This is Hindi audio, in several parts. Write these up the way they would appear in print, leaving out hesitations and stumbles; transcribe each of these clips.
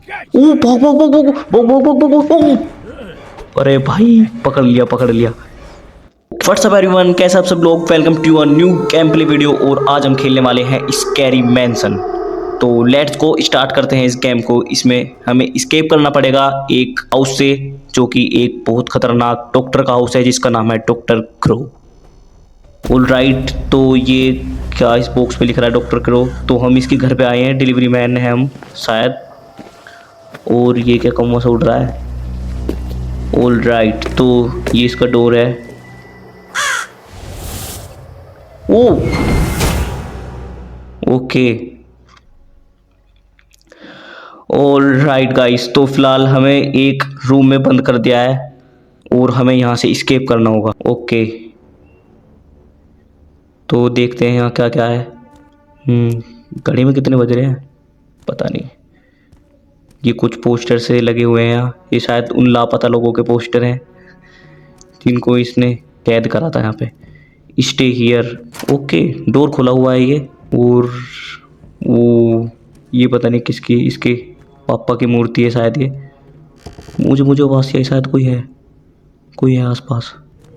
ओ भाग भाग भाग भाग भाग भाग भाग भाग भाग। अरे भाई पकड़ लिया पकड़ लिया। व्हाट्सअप एवरीवन, कैसे आप सब लोग। Welcome to a new game play video. और आज हम खेलने वाले हैं स्कैरी मैंसन। तो लेट्स गो स्टार्ट करते हैं इस गेम को। इसमें हमें स्केप करना पड़ेगा एक हाउस से, जो कि एक बहुत खतरनाक डॉक्टर का हाउस है जिसका नाम है डॉक्टर क्रो। ऑल राइट, तो ये क्या इस बॉक्स पे लिख रहा है डॉक्टर क्रो। तो हम इसके घर पे आए हैं, डिलीवरी मैन है हम शायद। और ये क्या कौवा सा उड़ रहा है। ऑल राइट, तो ये इसका डोर है। ओ ओके। ऑल राइट गाइस, तो फिलहाल हमें एक रूम में बंद कर दिया है और हमें यहाँ से स्केप करना होगा। ओके, तो देखते हैं यहाँ क्या क्या है। घड़ी में कितने बज रहे हैं पता नहीं। ये कुछ पोस्टर से लगे हुए हैं यहाँ। ये शायद उन लापता लोगों के पोस्टर हैं जिनको इसने कैद करा था यहाँ पे। Stay here. ओके, डोर खुला हुआ है ये। और वो ये पता नहीं किसकी, इसके पापा की मूर्ति है शायद ये। मुझे मुझे आवाज़ आई, शायद कोई है आसपास।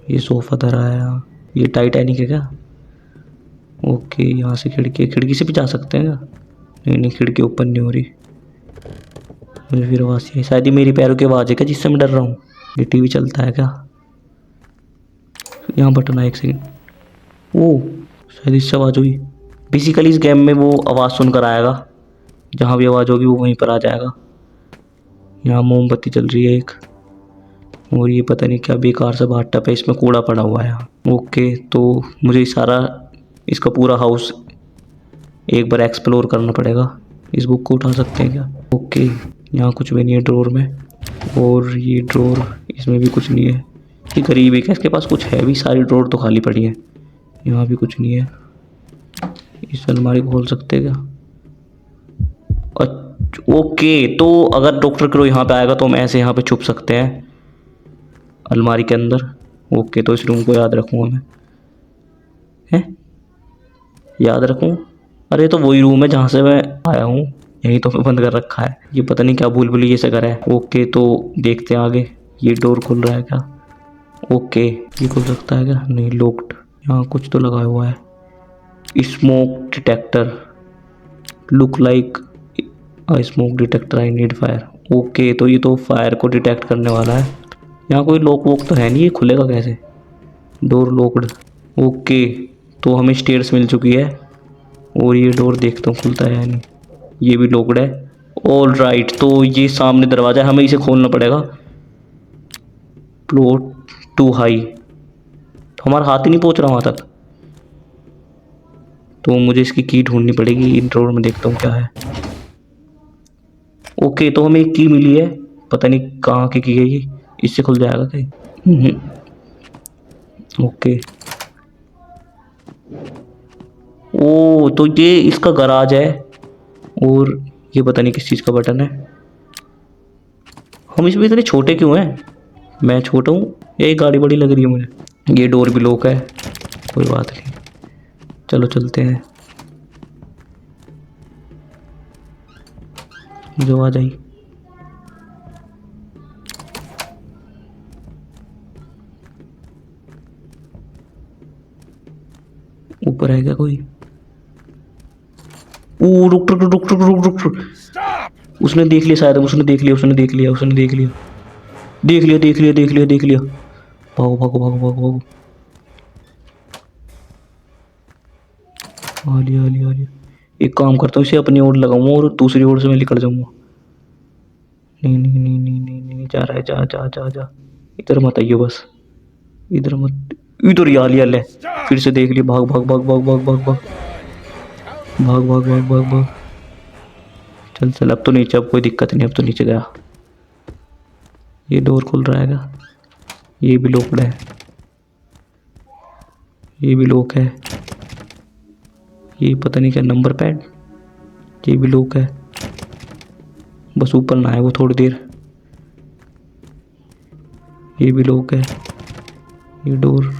ये सोफ़ा धरा है यहाँ। ये टाइटैनिक है क्या। ओके, यहाँ से खिड़की से भी जा सकते हैं क्या। नहीं, खिड़की ओपन नहीं हो रही। मुझे फिर आवाज़ आई, शायद ये मेरी पैरों की आवाज़ है क्या जिससे मैं डर रहा हूँ। ये टीवी चलता है क्या। यहाँ बटन है, एक सेकेंड। ओ शायद इससे आवाज़ हुई। बेसिकली इस गेम में वो आवाज़ सुनकर आएगा, जहाँ भी आवाज़ होगी वो वहीं पर आ जाएगा। यहाँ मोमबत्ती चल रही है एक। और ये पता नहीं क्या बेकार सा बाट टप है, इसमें कूड़ा पड़ा हुआ है यहाँ। ओके, तो मुझे सारा इसका पूरा हाउस एक बार एक्सप्लोर करना पड़ेगा। इस बुक को उठा सकते हैं क्या। ओके, यहाँ कुछ भी नहीं है ड्रॉर में। और ये ड्रॉर, इसमें भी कुछ नहीं है। ये गरीब है क्या, इसके पास कुछ है भी। सारी ड्रॉर तो खाली पड़ी है। यहाँ भी कुछ नहीं है। इस अलमारी को खोल सकते हैं क्या। ओके, तो अगर डॉक्टर क्रो यहाँ पे आएगा तो हम ऐसे यहाँ पे छुप सकते हैं अलमारी के अंदर। ओके, तो इस रूम को याद रखूँगा मैं। हैं, याद रखूँ। अरे तो वही रूम है जहाँ से मैं आया हूँ, यही तो मैं बंद कर रखा है। ये पता नहीं क्या भूल भुलैया से करा है। ओके, तो देखते हैं आगे। ये डोर खुल रहा है क्या। ओके, ये खुल सकता है क्या। नहीं, लॉक्ड। यहाँ कुछ तो लगा हुआ है। Smoke detector, look like smoke detector, I need fire. Okay, तो ये तो फायर को डिटेक्ट करने वाला है। यहाँ कोई लॉक वॉक तो है नहीं, ये खुलेगा कैसे। Door locked. ओके, तो हमें स्टेयर्स मिल चुकी है। और ये डोर देखता हूँ खुलता है या नहीं। ये भी लॉक्ड है। ऑल राइट, तो ये सामने दरवाजा है, हमें इसे खोलना पड़ेगा। प्लॉट टू हाई, तो हमारा हाथ ही नहीं पहुँच रहा वहाँ तक। तो मुझे इसकी की ढूंढनी पड़ेगी। इन ड्रॉर में देखता हूँ क्या है। ओके, तो हमें एक की मिली है, पता नहीं कहाँ की है ये। इससे खुल जाएगा क्या। ओके। ओ, तो ये इसका गराज है। और ये पता नहीं किस चीज़ का बटन है। हम इसमें इतने छोटे क्यों हैं। मैं छोटा हूँ, यही गाड़ी बड़ी लग रही है मुझे। ये डोर भी लॉक है, कोई बात नहीं, चलो चलते हैं। मुझे आवाज़ आई। ऊपर है क्या कोई। ओ रुक रुक रुक रुक रुक रुक रुक। उसने देख लिया शायद, उसने देख लिया देख लिया। भागो भागो भागो भागो भागो। आ लिया। एक काम करता हूँ, इसे अपनी ओर लगाऊंगा और दूसरी ओर से मैं निकल जाऊंगा। नहीं, जा रहा है। जा। इधर मत आइयो बस, इधर मत। इधर ही आ लिया ले। फिर से देख लिया। भाग भाग भाग भाग भाग भाग भाग भाग भाग भाग भाग भाग। चल, अब तो नीचे, अब कोई दिक्कत नहीं, अब तो नीचे गया। ये डोर खुल रहा है क्या। ये भी लॉक्ड है। ये भी लॉक है। ये पता नहीं क्या नंबर पैड। ये भी लॉक है। बस ऊपर ना है वो थोड़ी देर। ये भी लॉक है। ये डोर,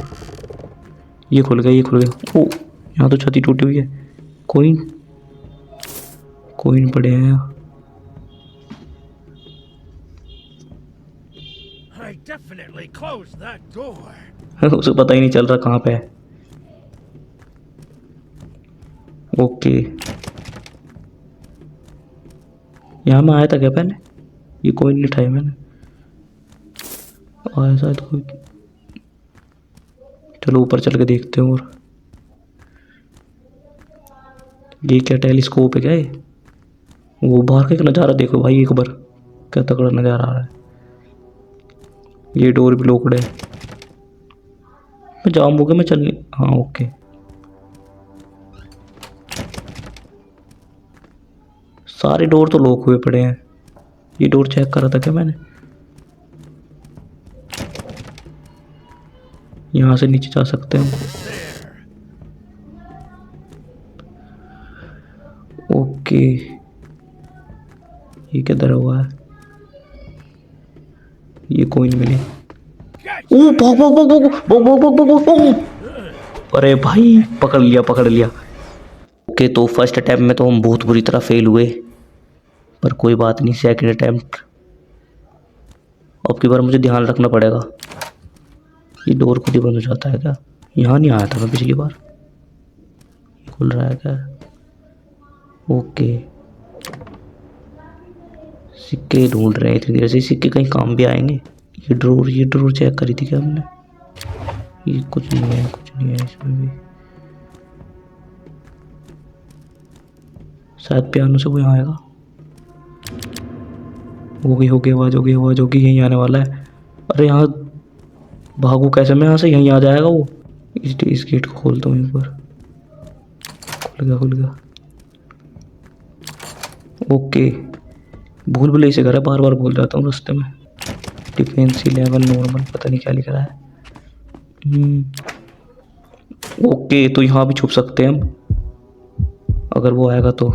ये खुल गया। ओ, यहाँ तो छत ही टूटी हुई है। कोइन पड़े हैं यहाँ। I definitely closed that door. उसे पता ही नहीं चल रहा कहाँ पे है। ओके, यहाँ में आया था क्या पहले? ये कोई नहीं उठाया मैंने, आया शायद कोई। चलो ऊपर चल के देखते हैं। और ये क्या टेलीस्कोप है क्या? ये वो बाहर का एक नज़ारा देखो भाई एक बार, क्या तगड़ा नज़ारा आ रहा है। ये डोर भी लॉक्ड है। मैं जाम हो गया, मैं चलने। हाँ ओके, सारे डोर तो लॉक हुए पड़े हैं। ये डोर चेक करा था क्या मैंने? यहाँ से नीचे जा सकते हैं। ओके, ये किधर हुआ है? ये कोई नहीं मिले। ओ भाग भाग भाग भाग भाग भाग भाग भाग भाग। अरे भाई पकड़ लिया पकड़ लिया। ओके, तो फर्स्ट अटैम्प्ट में तो हम बहुत बुरी तरह फेल हुए, पर कोई बात नहीं, सेकंड अटैम्प्ट। अब की बार मुझे ध्यान रखना पड़ेगा। ये डोर खुद ही बंद हो जाता है क्या? यहाँ नहीं आया था मैं पिछली बार। खुल रहा है क्या? ओके, सिक्के ढूंढ रहे हैं इतनी देर से, सिक्के कहीं काम भी आएंगे। ये ड्रोर चेक करी थी क्या हमने? ये कुछ नहीं है, कुछ नहीं है इसमें भी। शायद पियानो से कोई आएगा। होगी आवाज, आवाज होगी, यहीं आने वाला है। अरे यहाँ भागू कैसे मैं यहाँ से? यहीं आ जाएगा वो। इस गेट को खोलता हूँ एक बार। खुल गया। ओके, भूल भुलैया से घर है, बार बार भूल जाता हूँ रास्ते में। डिफेंसी लेवल नॉर्मल, पता नहीं क्या लिख रहा है। ओके, तो यहाँ भी छुप सकते हैं हम अगर वो आएगा तो।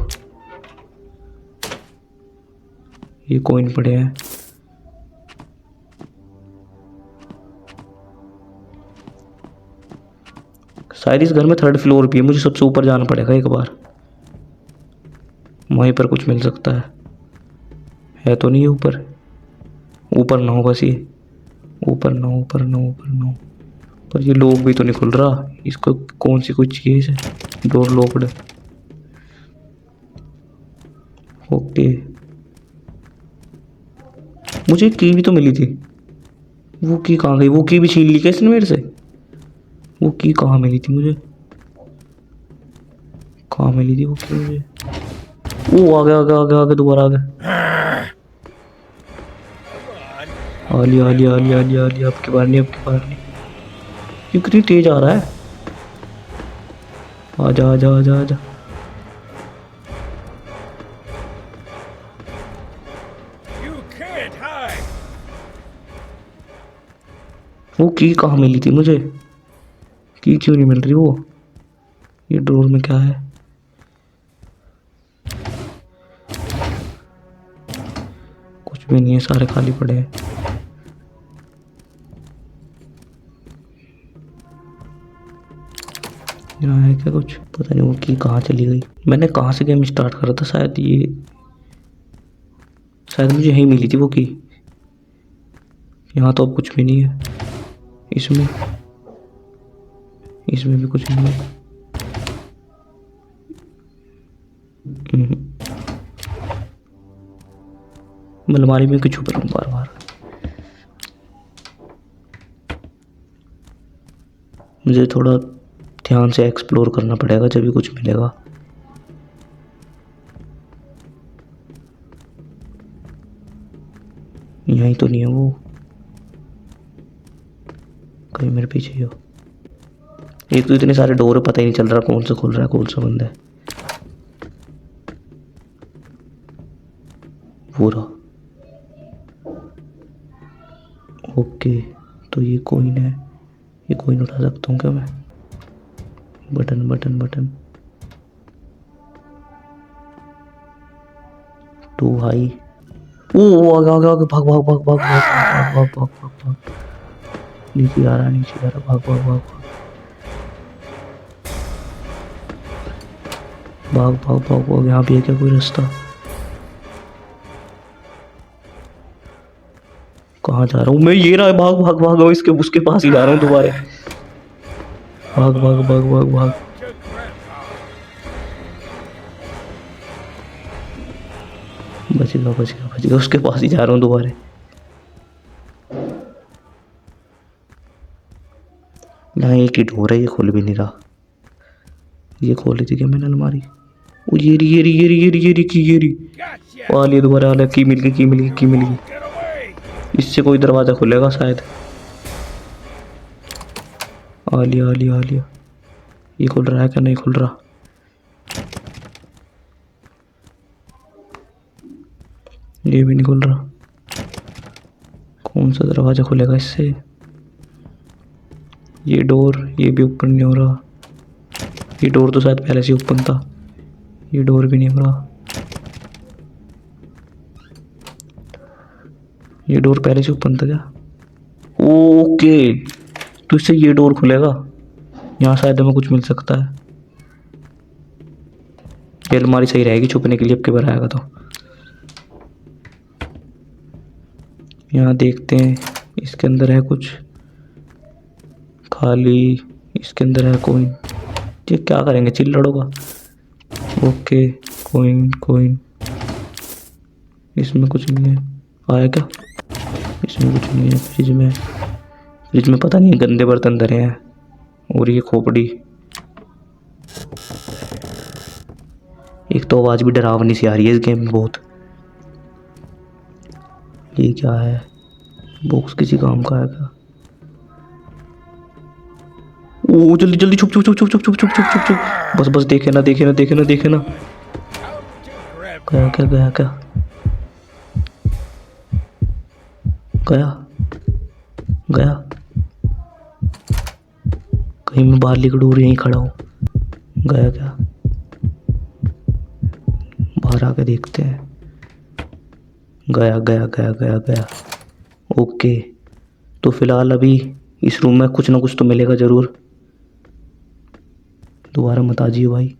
ये कॉइन पड़े हैं। शायद इस घर में थर्ड फ्लोर भी है, मुझे सबसे ऊपर जाना पड़ेगा एक बार, वहीं पर कुछ मिल सकता है तो नहीं? ऊपर ना हो बस, ये ऊपर ना। पर ये लॉक भी तो नहीं खुल रहा। इसको कौन सी कोई चीज है? डोर लॉक्ड है। ओके, मुझे की भी तो मिली थी। वो की कहाँ गई? वो की भी छीन ली क्या इसने मेरे से? वो की कहाँ मिली थी मुझे? कहाँ मिली थी वो की मुझे? वो आ गया दोबारा आ गया। आली आपकी बार नहीं। ये कितनी तेज आ रहा है। आजा। You can't hide. वो की कहाँ मिली थी मुझे? की क्यों नहीं मिल रही वो? ये ड्रोर में क्या है? कुछ भी नहीं है, सारे खाली पड़े हैं। यहाँ है क्या कुछ? पता नहीं वो की कहाँ चली गई। मैंने कहाँ से गेम स्टार्ट करा था? शायद मुझे यहीं मिली थी वो की। यहाँ तो अब कुछ भी नहीं है। इसमें भी कुछ नहीं है। अलमारी में कुछ छुप रहा हूँ बार। मुझे थोड़ा ध्यान से एक्सप्लोर करना पड़ेगा जब भी कुछ मिलेगा। यहीं तो नहीं है वो, कहीं मेरे पीछे ही हो। एक तो इतने सारे डोर है, पता ही नहीं चल रहा कौन सा खुल रहा है कौन सा बंद है। पूरा ओके, तो ये कॉइन है। ये कॉइन उठा सकता हूँ क्या मैं? Button to high. ओ आगे भाग। नीचे आ रहा भाग। यहाँ भी है क्या कोई रास्ता? कहाँ जा रहा हूँ मैं? ये रहा, भाग भाग भाग, मैं इसके उसके पास ही जा रहा हूँ दोबारा। भाग भाग भाग भाग भाग। To Grandpa. बचेगा बचेगा बचेगा, उसके पास ही जा रहा हूँ दोबारा। यहाँ एक ही डोर है, ये खुल भी नहीं रहा। ये खोली थी क्या मैंने अलमारी? ओ ये रही ये रही ये रही ये रही ये रही की ये रही। Gotcha. आ लिया दोबारा, आ लिया, की मिल गई की मिल गई की मिल गई। Get away. इससे कोई दरवाज़ा खुलेगा शायद। आ लिया आ लिया आ लिया। ये खुल रहा है क्या? नहीं खुल रहा। ये भी नहीं खुल रहा। कौन सा दरवाज़ा खुलेगा इससे? ये डोर, ये भी ओपन नहीं हो रहा। ये डोर तो शायद पहले से ओपन था। ये डोर भी नहीं हो रहा। ये डोर पहले से ओपन था क्या? ओके, तो इससे ये डोर खुलेगा। यहाँ शायद हमें कुछ मिल सकता है। ये अलमारी सही रहेगी छुपने के लिए, अब के बार आएगा तो। यहाँ देखते हैं, इसके अंदर है कुछ खाली। इसके अंदर है कोइन। ये क्या करेंगे, चिल लड़ोगा। Okay, coin coin. इसमें कुछ नहीं है। आया क्या? इसमें कुछ नहीं है। फ्रिज में पता नहीं गंदे बर्तन धरे हैं। और ये खोपड़ी। एक तो आवाज़ भी डरावनी सी आ रही है इस गेम में बहुत। ये क्या है? बॉक्स किसी काम का है क्या? ओ जल्दी जल्दी छुप छुप छुप छुप छुप छुप छुप छुप छुप छुप। बस बस, देखे ना देखे ना देखे ना देखे ना। Out to Grandpa. गया क्या गया क्या? गया गया। कहीं मैं बाहर लिख दूर यहीं खड़ा हूँ। गया क्या? बाहर आके देखते हैं। गया गया गया गया गया। ओके, तो फिलहाल अभी इस रूम में कुछ ना कुछ तो मिलेगा ज़रूर। दोबारा मत आजिए भाई।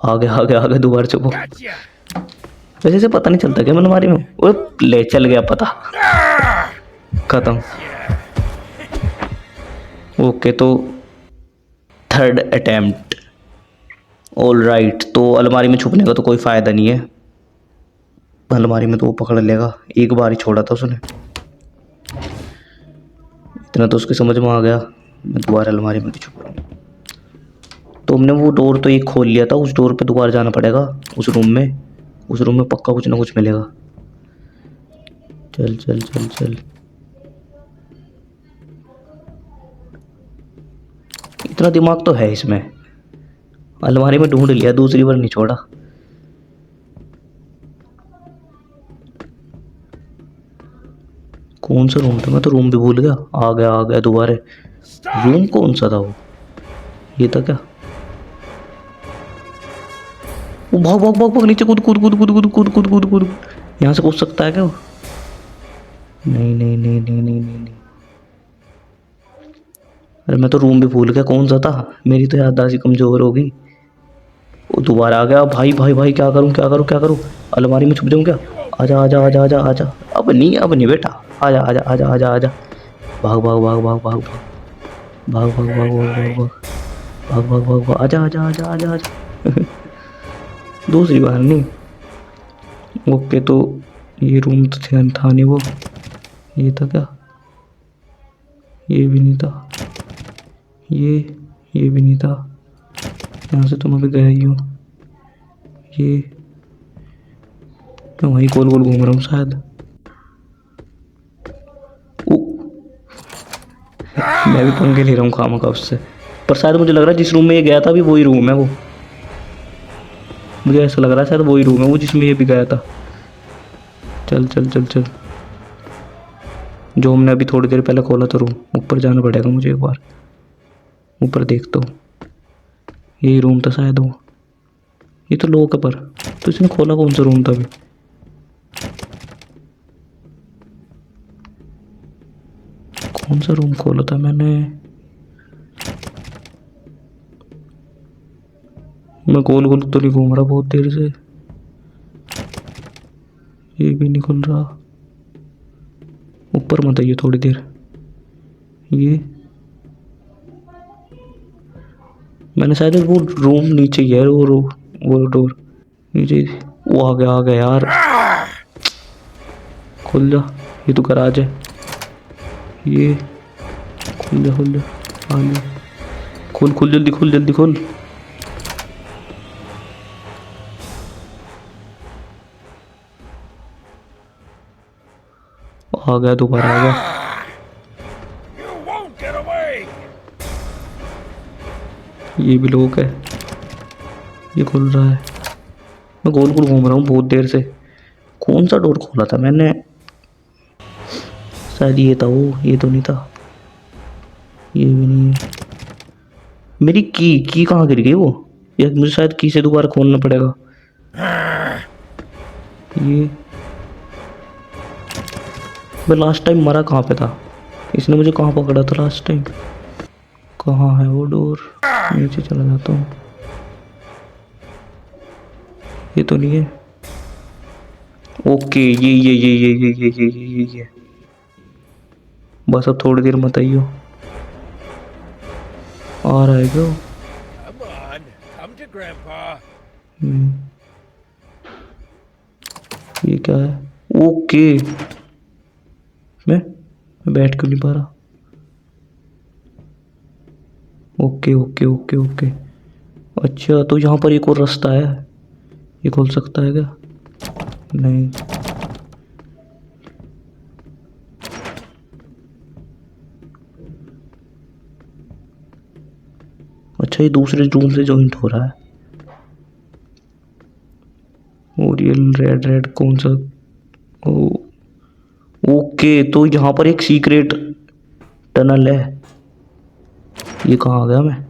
आगे आगे आगे, दोबारा चुपो। Gotcha. वैसे से पता नहीं चलता क्या अलमारी में? वो ले चल गया पता। खत्म। ओके, तो थर्ड अटेम्प्ट। ऑल राइट, तो अलमारी में छुपने का तो कोई फ़ायदा नहीं है। अलमारी में तो वो पकड़ लेगा, एक बार ही छोड़ा था उसने। इतना तो उसकी समझ में आ गया, मैं दोबारा अलमारी में छुप रहा हूँ। तो हमने वो डोर तो एक खोल लिया था, उस डोर पे दोबारा जाना पड़ेगा। उस रूम में पक्का कुछ ना कुछ मिलेगा। चल चल चल चल। इतना दिमाग तो है इसमें। अलमारी में ढूंढ लिया, दूसरी बार नहीं छोड़ा। कौन सा रूम था? मैं तो रूम भी भूल गया। आ गया दोबारा। Stop. रूम कौन सा था वो? ये था क्या? वो भाग भाग भाग भाग, नीचे कूद कूद कूद कूद कूद कूद कूद कूद कूद। यहाँ से कूद सकता है क्या वो? नहीं नहीं नहीं नहीं नहीं नहीं नहीं। अरे मैं तो रूम भी भूल गया कौन सा था। मेरी तो याददाश्त कमजोर होगी। वो दोबारा आ गया। भाई भाई भाई, क्या करूँ क्या करूँ क्या करूँ? अलमारी में छुप जाऊँ क्या? आजा आजा आजा आजा आजा। अब नहीं बेटा। आजा आजा आजा आजा आजा। भाग भाग भाग भाग भाग भाग भाग भाग भाग भाग भाग भाग भाग भाग भाग। आजा आजा आजा आजा आजा। दूसरी बार नहीं। ओके, तो ये रूम तो था नहीं वो। ये था क्या? ये भी नहीं था। ये भी नहीं था। यहाँ से तो मैं भी गया ही हूँ। ये मैं वहीं गोल गोल घूम रहा हूँ शायद। ओ, मैं भी पंगे ले रहा हूँ खामखा उससे। पर शायद मुझे लग रहा है जिस रूम में ये गया था अभी वही रूम है वो। मुझे ऐसा लग रहा है शायद वही रूम है वो जिसमें ये भी गया था। चल चल चल चल। जो हमने अभी थोड़ी देर पहले खोला था रूम, ऊपर जाना पड़ेगा मुझे एक बार। ऊपर देखता हूँ, यही रूम था शायद वो। ये तो लोग है पर, तो इसने खोला कौन सा रूम था अभी? कौन सा रूम खोला था मैंने? मैं गोल गोल तो नहीं घूम रहा बहुत देर से। ये भी नहीं खुल रहा। ऊपर मत आइए थोड़ी देर। ये मैंने शायद वो रूम नीचे ही है, वो डोर नीचे। वो आ गया यार। खुल जा, ये तो गराज है। ये खुल जा आ जा। खुल जल्दी खुल। आ गया, दोबारा आ गया। You won't get away! ये भी लोग है। ये खुल रहा है। मैं गोल घूम रहा हूँ बहुत देर से। कौन सा डोर खोला था मैंने? शायद ये था वो, ये तो नहीं था। ये भी नहीं है। मेरी की कहाँ गिर गई वो? ये मुझे शायद की से दोबारा खोलना पड़ेगा। ये मैं लास्ट टाइम मरा कहाँ पे था? इसने मुझे कहाँ पकड़ा था लास्ट टाइम? कहाँ है वो डोर? नीचे चला जाता हूँ। ये तो नहीं है। ओके, ये बस अब थोड़ी देर मत आइयो। आ रहा है क्या? Come on, come to Grandpa. ये क्या है? ओके, मैं बैठ क्यों नहीं पा रहा? ओके। अच्छा, तो यहाँ पर एक और रास्ता है। ये खोल सकता है क्या? नहीं। अच्छा, ये दूसरे रूम से जॉइंट हो रहा है। और ये रेड कौन सा? ओके, तो यहाँ पर एक सीक्रेट टनल है। ये कहाँ आ गया मैं?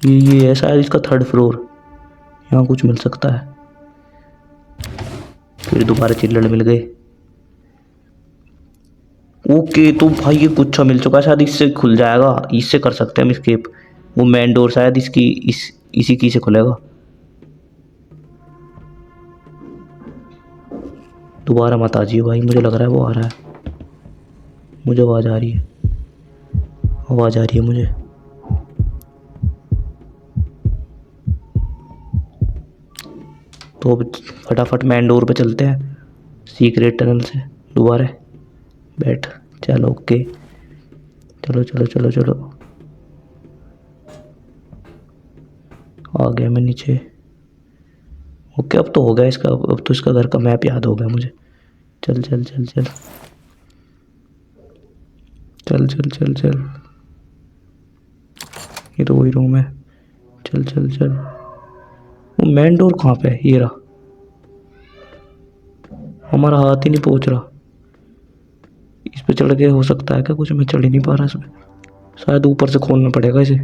ये है शायद इसका 3rd फ्लोर। यहाँ कुछ मिल सकता है। फिर दोबारा चिल्लड़ मिल गए। ओके, तो भाई ये गुच्छा मिल चुका है, शायद इससे खुल जाएगा। इससे कर सकते हैं हम एस्केप। वो मेन डोर शायद इसी की से खुलेगा। दोबारा मत आ जाइए भाई, मुझे लग रहा है वो आ रहा है। मुझे आवाज़ आ रही है मुझे। तो अब फटाफट मेन डोर पे चलते हैं, सीक्रेट टनल से। दोबारा बैठ। चलो ओके, चलो। आ गया मैं नीचे। ओके, अब तो हो गया इसका। अब तो इसका घर का मैप याद हो गया मुझे। चल। ये तो वही रूम है। चल। वो मेन डोर कहाँ पे है? ये रहा। हमारा हाथ ही नहीं पहुंच रहा। इस पे चढ़ के हो सकता है क्या कुछ? मैं चढ़ ही नहीं पा रहा इसमें। शायद ऊपर से खोलना पड़ेगा इसे।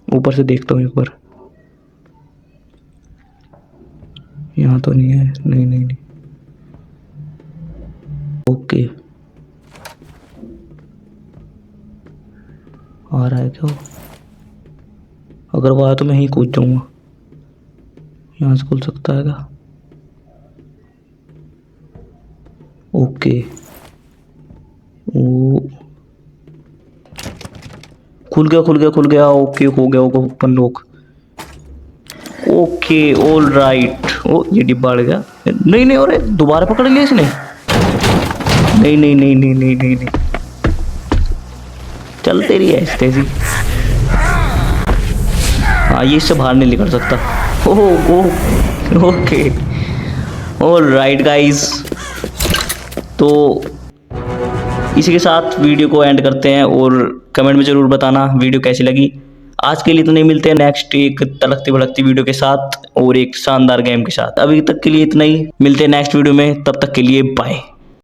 ऊपर से देखता हूँ एक बार। यहाँ तो नहीं है। नहीं। ओके, आ रहा है क्या? अगर वो आया तो मैं ही कूद जाऊंगा। यहाँ से खुल सकता है क्या? ओके, वो खुल गया। ओके, हो गया open lock. Okay, all right. ओ, ये डिब्बा अड़ गया। नहीं, और दोबारा पकड़ लिया इसने। नहीं। चलते रही है तेजी। हाँ, ये इससे बाहर नहीं निकल सकता। ओके, ऑल राइट गाइस, तो इसी के साथ वीडियो को एंड करते हैं। और कमेंट में ज़रूर बताना वीडियो कैसी लगी। आज के लिए तो नहीं, मिलते हैं नेक्स्ट एक तड़कती भड़कती वीडियो के साथ और एक शानदार गेम के साथ। अभी तक के लिए इतना ही, मिलते हैं नेक्स्ट वीडियो में। तब तक के लिए बाय।